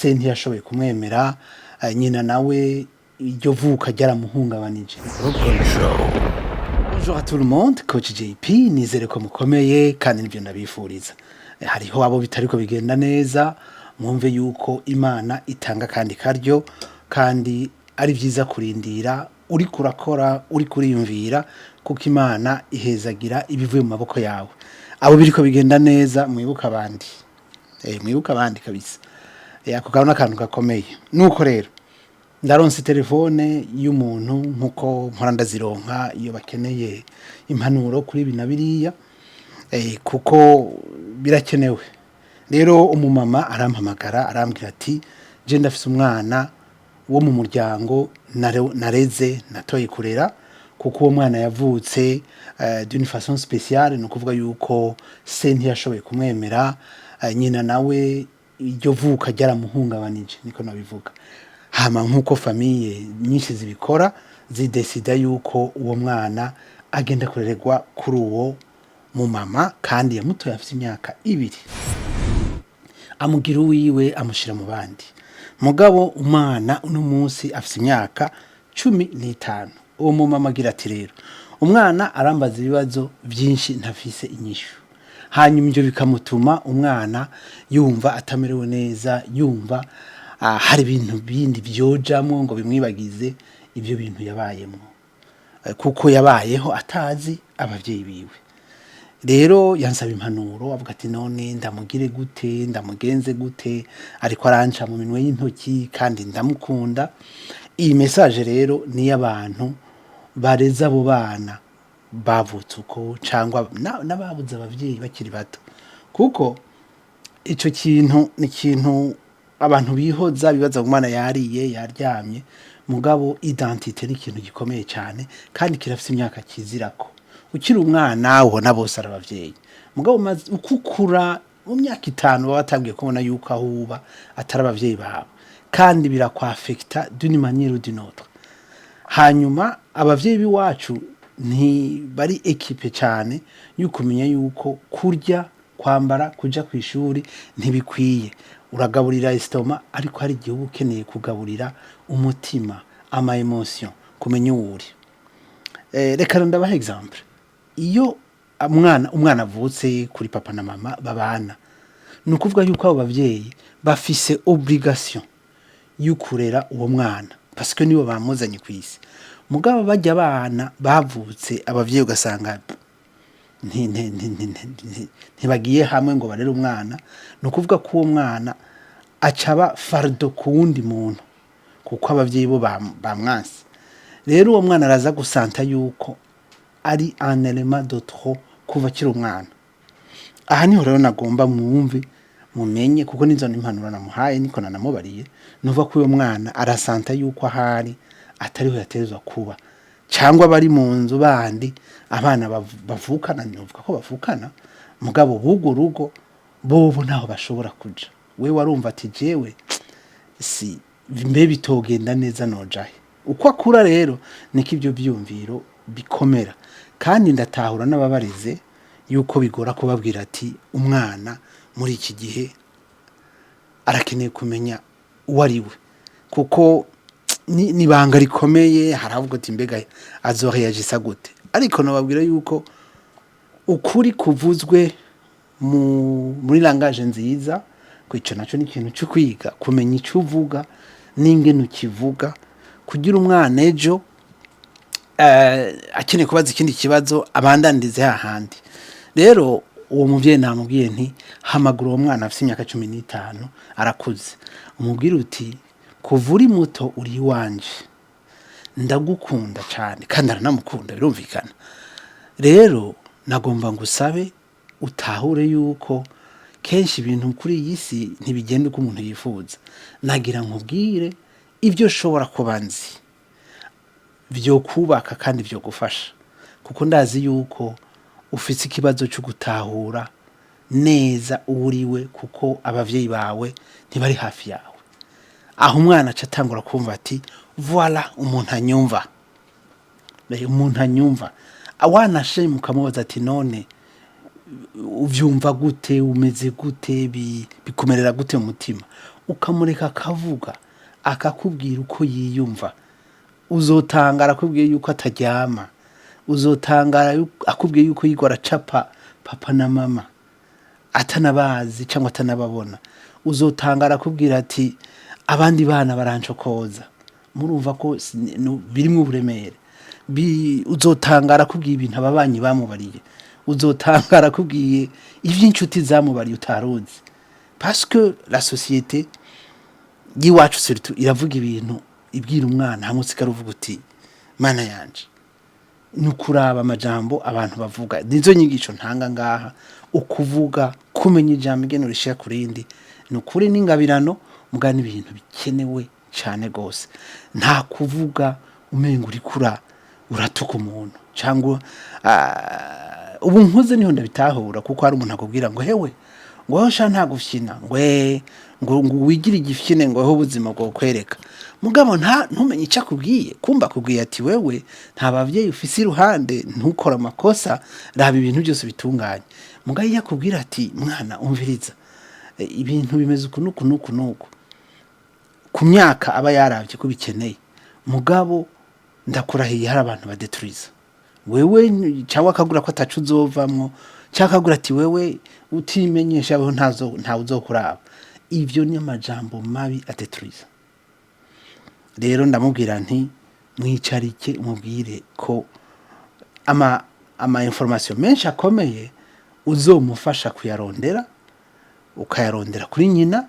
se ntiyashoboye kumwemera, nyina nawe iryo vuka ryaramuhungabanije. Bonjour à tout le monde, coach JP, nizere ko mukomeye kandi nibyo ndabifuriza. Hariho abo bitariko bigenda neza, mwumve yuko Imana itanga kandi karyo, kandi ari vyiza kurindira uri kurakora, uri kuriyumvira, kuko Imana ihezagira ibivuye mu maboko yawe. Abo biriko bigenda neza mwibuka abandi, mwibuka abandi kabisa. Ako kantu n'akantu gakomeye. Nuko rero ndaronse telefone y'umuntu nkuko mpora ndazironka iyo bakeneye impanuro kuri ibi na biriya, kuko birakenewe. Rero umumama arampamagara arambwira ati je ndafise umwana wo mu muryango nareze natoye kurera, kuko uwo mwana yavutse d'une façon spéciale, no kuvuga yuko se ntiyashoboye kumwemera, nyina nawe iryo vuka ryaramuhungabanije, niko nabivuga. Hama nkuko famille nyinshi zibikora, zidesida yuko uwo mwana agenda kurererwa kuri uwo mu mama, kandi yamutoye afite imyaka 2. Amugira uwiwe amushira mu bandi. Mugabo umwana uno munsi afite imyaka 15. Uwo mu mama agira ati rero umwana arambaza ibibazo byinshi ntafise inyishu. Hanyuma ibyo bikamutuma umwana yumva atamerewe neza, yumva hari ibintu bindi byojamwo ngo bimwibagize ibyo bintu yabayemo, kuko yabayeho atazi abavyeyi biwe. Rero yansaba impanuro, avuga ati none ndamugire gute, ndamugenze gute, ariko aranca mu minwe y'intoki kandi ndamukunda. Iyi message rero ni y'abantu bareza abo bana bavutse uko, cyangwa n'ababuze abavyeyi bakiri bato, kuko ico kintu ni kintu abantu bihoza bibaza ngo umwana yariye yaryamye. Mugabo identité ni ikintu gikomeye cyane, kandi kirafite imyaka kizirako. Ukiri umwana ubona bose ari abavyeyi, mugabo maze ukukura mu myaka 5 baba batangiye kubona yuko ahuba atari abavyeyi bawe, kandi birakwafecta d'une manière ou d'une autre. Hanyuma abavyeyi biwacu bari equipe cyane yukumenya yuko kurya, kwambara, kuja kwishuri ntibikwiye. Uragaburira estoma, ariko hari igihe ukeneye kugaburira umutima, ama emotion, kumenya uri. Reka ndabaha example. Iyo umwana avutse kuri papa na mama babana, nukuvuga yuko abo bavyeyi bafise obligation yukurera uwo mwana, parce que nibo bamuzanye kwisi. Mugabo bajya abana bavutse abavyeyi ugasanga ntibagiye hamwe ngo barere umwana, nukuvuga ko uwo mwana acaba fardo kuwundi muntu, kuko abavyeyi bo bamwansi. Rero uwo mwana araza gusanta yuko ari un élément de trop kuva kiri umwana. Aha niho rero nagomba mwumve mumenye, kuko nizo impanuro namuhaye niko nanamubariye, nuva ko uwo mwana arasanta yuko ahari atariho yaterezwa kuba, cyangwa bari mu nzu bandi abana bavukana, nivuga ko bavukana, mugabo bugo rugo bobo naho bashobora kuja. We warumva ati jewe si mbe bitogenda neza nojahe. Uko akura rero niko ibyo byumviro bikomera, kandi ndatahura n'ababarize yuko bigora kubabwira ati umwana muri iki gihe arakeneye kumenya uwo ari we, kuko ni banga rikomeye. Haravuga ati mbega azoreagisa gute, ariko nababwira yuko ukuri kuvuzwe muri langage nziza, kwico naco ni ikintu cyo kwiga, kumenya icyo uvuga n'ingene ukivuga, kugira umwana ejo akeneye kubaza ikindi kibazo abandandirize hahandi. Rero uwo muvyeyi namubwiye nti hamagura uwo mwana afite imyaka 15 arakuze, umubwira uti kuva uri muto uri wanje, ndagukunda cyane kandi aranamukunda, birumvikana. Rero nagomba ngusabe utahure yuko kenshi ibintu kuri iyi si ntibigenda uko umuntu yifuza. Nagira nkubwire ibyo shobora kubanzi byo kubaka kandi byo gufasha, kuko ndazi yuko ufite ikibazo cyo gutahura neza uriwe, kuko abavyeyi bawe ntibari hafi yawe. Aho umwana acatangura kumva ati voilà umuntu anyumva, umuntu anyumva. Awana shemu kamubaza ati none uvyumva gute, umeze gute, bikumerera gute umutima. ukamureka akavuga akakubwira uko yiyumva, uzotangara akubwiye yuko ataryama, uzotangara akubwiye yuko yigwa aracapa papa na mama atanabazi cyangwa atanababona, uzotangara akubwira ati abandi bana barancokoza. Murumva ko birimo uburemere. Uzotangara akubwiye ibintu ababanyi bamubariye, uzotangara akubwiye ivy'inshuti zamubariye utaruzi, parce que la société yiwacu surtout iravuga ibintu ibwira umwana hamwe usigara uvuga uti mana yanje, nukuraba amajambo abantu bavuga. Nizo nyigisho ntanga ngaha, ukuvuga kumenya ijambo ingene urishira kurindi, nukuri n'ingabirano mugana ibintu bikenewe cyane gose. Nta kuvuga umenga uri kura uratuka umuntu cyangwa ubu nkuze niho ndabitahura, kuko hari umuntu akubwira ngo hewe ngo sha nta gufyina ngo wigira igifyine ngo ho ubuzima bwo kwereka, mugabo ntumenye icyo akubwiye. Kumba akubwiye ati wewe nta bavyeyi ufise iruhande, ntukora amakosa, raba ibintu byose bitunganye. Mugaye yakubwira ati mwana umviriza, ibintu bimeze uku nuku nuku nuku, ku myaka aba yaravye ko bikeneye, mugabo ndakurahiye hari abantu badeturiza wewe, cyangwa akagura ko atacu uzovamwo, cyangwa akagura ati wewe utimenyesha aho nta uzokuraba. Ivyo ni amajambo mabi adeturiza. Rero ndamubwira nti mwicarike umubwire ko ama information menshi akomeye uzomufasha kuyarondera, ukayarondera kuri nyina,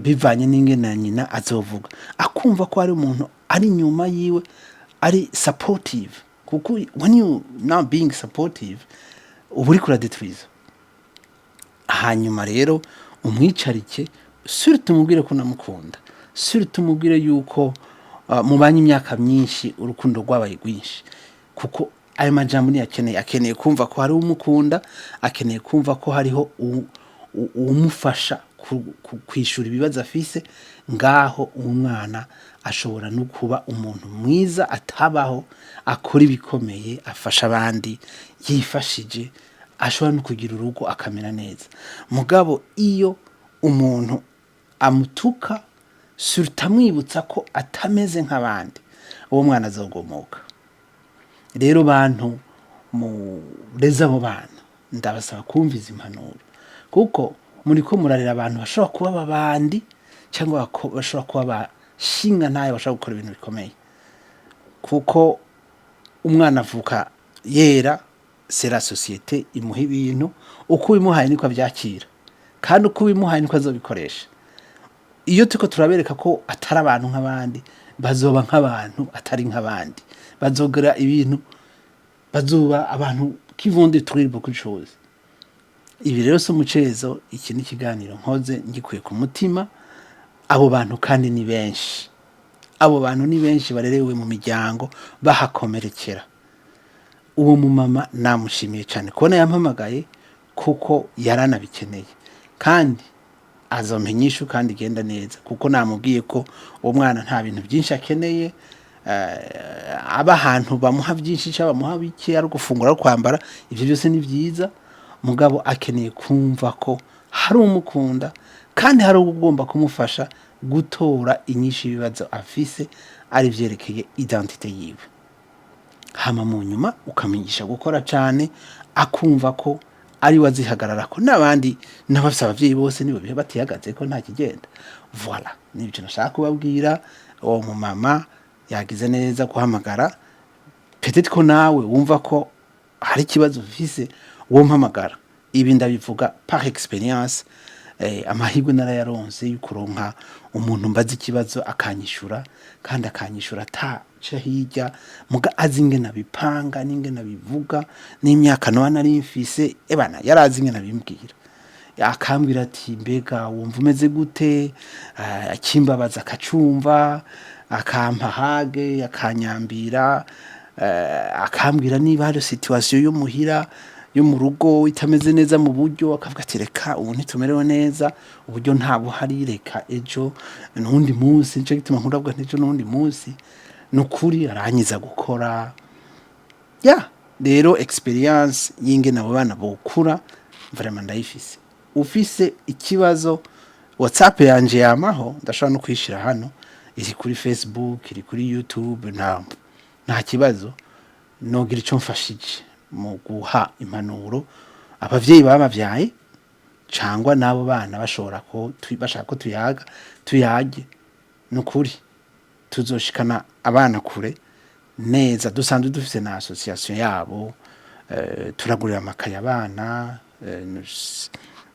bivanye n'ingene nyina azovuga, akumva ko hari umuntu ari nyuma yiwe ari supportive. Kuko when you now being supportive uburi kura deturiza. Hanyuma rero umwicarike, surtout umubwire ko namukunda, surtout umubwire yuko mubanye imyaka myinshi urukundo rwabaye rwinshi, kuko ayo majambo ni akeneye kumva ko hari umukunda, akeneye kumva ko hariho umufasha kwishura ibibazo afise. Ngaho umwana ashobora no kuba umuntu mwiza, atabaho akora ibikomeye, afasha abandi, yifashije, ashobora no kugira urugo akamera neza. Mugabo iyo umuntu amutuka sutamwibutsa ko atameze nk'abandi, uwo mwana azogomoka. Rero bantu mureza abo bana, ndabasaba kumviza impanuro, kuko muri ko murarira abantu bashobora kuba babandi, cyangwa bashobora kuba bashinga ntayo, bashobora gukora ibintu bikomeye. Kuko umwana avuka yera, c'est la société imuha ibintu, uko bimuhaye niko abyakira, kandi uko bimuhaye niko azobikoresha. Iyo tuko turabereka ko atari abantu nk'abandi, bazoba nk'abantu atari nk'abandi, bazogera ibintu, bazoba abantu qui vont détruire beaucoup de choses. Ibi rero so mucezo, iki ni kiganiro nkoze ngikuye ku mutima. Abo bantu kandi ni benshi, abo bantu ni benshi barerewe mu miryango bahakomerekera. Uwo mumama namushimiye cyane kubona yampamagaye, kuko yaranabikeneye, kandi azompenyisha kandi genda neza, kuko namubwiye ko uwo mwana nta bintu byinshi akeneye. Aba ahantu bamuha byinshi cyangwa bamuha bike, ari gufungura, ari kwambara, ibyo byose ni byiza. Mugabo akeneye kumva ko hari umukunda, kandi hari ugomba kumufasha gutora inyinshi ibibazo afise, ari vyerekeye identite yiwe. Hama mu nyuma ukamenyisha gukora cyane, akumva ko ari wazihagararako, n'abandi n'abafise abavyeyi bose nibo bihe batihagaze ko nta kigenda. Voilà, nibyo nashaka kubabwira. Uwo mumama yagize neza guhamagara, peut-être ko nawe wumva ko hari kibazo ufise, uwo mpamagara. Ibi ndabivuga par experience, amahirwe narayaronse y'ukuronka umuntu mbaza ikibazo akanyishura, kandi akanyishura ataca hirya, muga azi ingene abipanga n'ingene abivuga, n'imyaka noba nari mfise, ebana yarazi ingene abimbwira. Akambwira ati mbega wumva umeze gute, akimbabaza akacumva, akampa hage, akanyambira, akambwira niba hari situation yo muhira yo mu rugo itameze neza mu buryo, akavuga ati reka ubu ntitumerewe neza, uburyo nta buhari, reka ejo n'undi munsi, nico gituma nkuravuga ntejo n'undi munsi. Nukuri aranyiza gukora. Rero experience y'ingene abo bana bokura vraiment ndayifise. Ufise ikibazo WhatsApp yanje yamaho ndashobora no kwishira hano, iri kuri Facebook, iri kuri YouTube, nta kibazo. Nogira ico mfashije mu guha impanuro abavyeyi babavyaye cangwa nabo bana bashobora ko bashaka ko tuyage nukuri tuzoshikana abana kure neza. Dusanzwe dufise na association yabo, turagurira amakaye abana,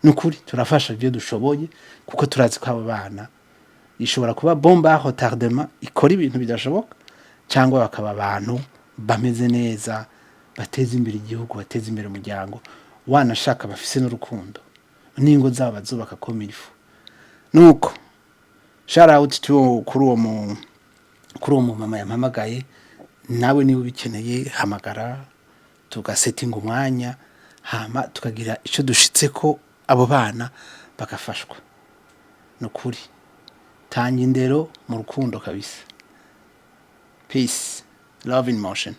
nukuri turafasha ibyo dushoboye kuko turazi ko abo bana ishobora kuba bomba retardement ikora ibintu bidashoboka, cyangwa bakaba abantu bameze neza bateza imbere igihugu, bateza imbere umuryango, wanashaka bafise n'urukundo n'ingo zabo bazubaka komirifu. Nuko shout out to kuri uwo mama yampamagaye, nawe niba ubikeneye hamagara tugasetinga umwanya hama tukagira ico dushitse ko abo bana bagafashwa. Nukuri tanga indero mu rukundo kabisa. Peace, love in motion.